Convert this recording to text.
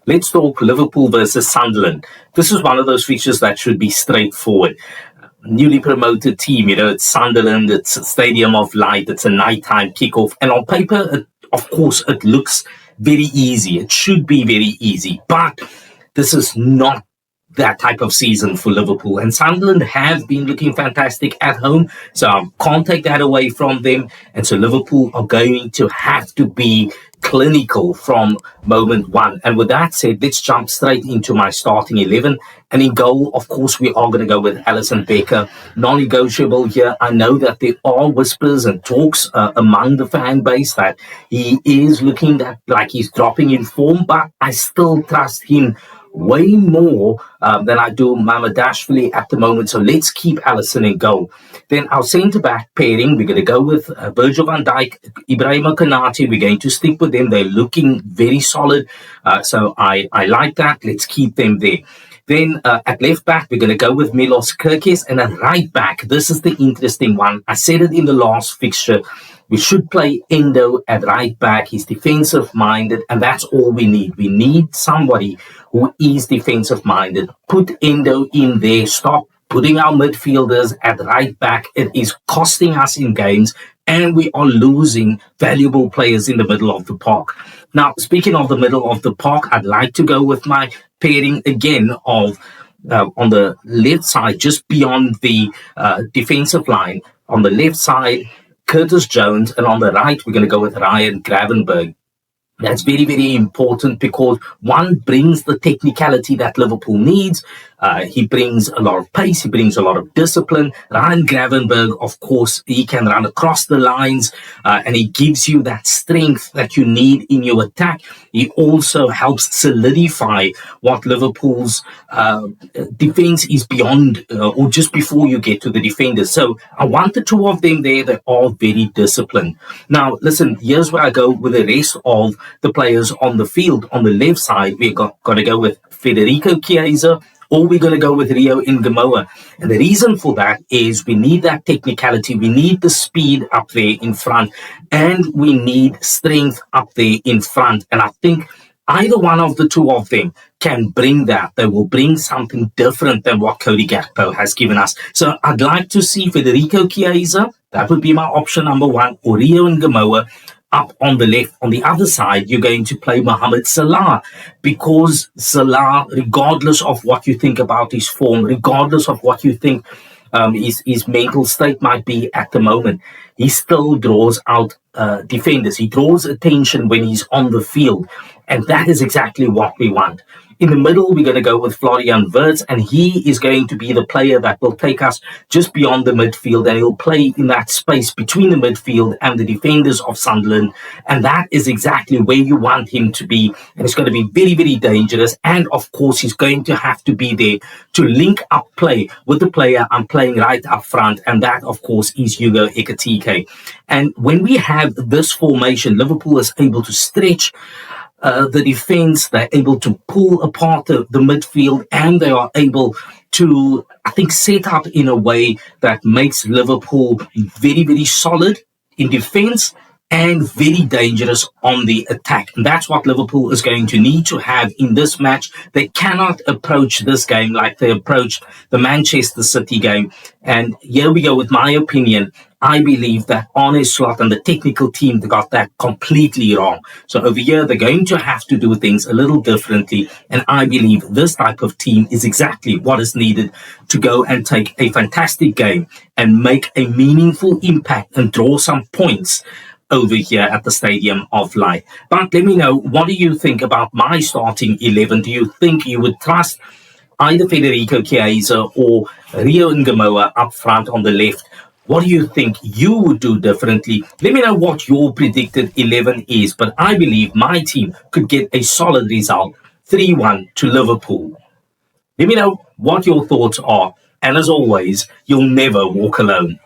Let's talk Liverpool versus Sunderland. This is one of those fixtures that should be straightforward. Newly promoted team, it's Sunderland, it's a stadium of light, it's a nighttime kickoff. And on paper, of course, it looks very easy. It should be very easy. But this is not that type of season for Liverpool. And Sunderland have been looking fantastic at home, so I can't take that away from them. And so Liverpool are going to have to be clinical from moment one. And with that said, let's jump straight into my starting 11. And in goal, of course, we are going to go with Alisson Becker. Non-negotiable here. I know that there are whispers and talks among the fan base that he is looking like he's dropping in form, but I still trust him way more than I do Mohamed at the moment. So let's keep Alisson in goal. Then our centre-back pairing, we're going to go with Virgil van Dijk, Ibrahima Konaté. We're going to stick with them. They're looking very solid. So I like that. Let's keep them there. Then at left back, we're going to go with Milos Kerkez. And at right back, this is the interesting one. I said it in the last fixture. We should play Endo at right back. He's defensive-minded, and that's all we need. We need somebody who is defensive-minded. Put Endo in there. Stop putting our midfielders at right back. It is costing us in games, and we are losing valuable players in the middle of the park. Now, speaking of the middle of the park, I'd like to go with my pairing again of on the left side, just beyond the defensive line. On the left side, Curtis Jones, and on the right, we're going to go with Ryan Gravenberch. That's very, very important because one brings the technicality that Liverpool needs. He brings a lot of pace. He brings a lot of discipline. Ryan Gravenberch, of course, he can run across the lines and he gives you that strength that you need in your attack. He also helps solidify what Liverpool's defense is beyond or just before you get to the defenders. So I want the two of them there. They are very disciplined. Now, listen, here's where I go with the rest of the players on the field. On the left side, we're going to go with Federico Chiesa, or we're going to go with Rio Ngumoha. And the reason for that is we need that technicality, we need the speed up there in front, and we need strength up there in front. And I think either one of the two of them can bring that. They will bring something different than what Cody Gakpo has given us. So I'd like to see Federico Chiesa, that would be my option number one, or Rio Ngumoha up on the left. On the other side, you're going to play Mohamed Salah, because Salah, regardless of what you think about his form, regardless of what you think his mental state might be at the moment, he still draws out defenders. He draws attention when he's on the field, and that is exactly what we want. In the middle, we're going to go with Florian Wirtz, and he is going to be the player that will take us just beyond the midfield, and he'll play in that space between the midfield and the defenders of Sunderland, and that is exactly where you want him to be, and it's going to be very, very dangerous. And of course, he's going to have to be there to link up play with the player I'm playing right up front, and that, of course, is Hugo Ekitike. And when we have this formation, Liverpool is able to stretch the defense, they're able to pull apart the midfield, and they are able to, I think, set up in a way that makes Liverpool very, very solid in defense and very dangerous on the attack. And that's what Liverpool is going to need to have in this match. They cannot approach this game like they approached the Manchester City game. And here we go with my opinion. I believe that Arne Slot and the technical team, they got that completely wrong. So over here, they're going to have to do things a little differently. And I believe this type of team is exactly what is needed to go and take a fantastic game and make a meaningful impact and draw some points over here at the Stadium of Light. But let me know, what do you think about my starting 11? Do you think you would trust either Federico Chiesa or Rio Ngumoha up front on the left? What do you think you would do differently? Let me know what your predicted 11 is. But I believe my team could get a solid result, 3-1 to Liverpool. Let me know what your thoughts are. And as always, you'll never walk alone.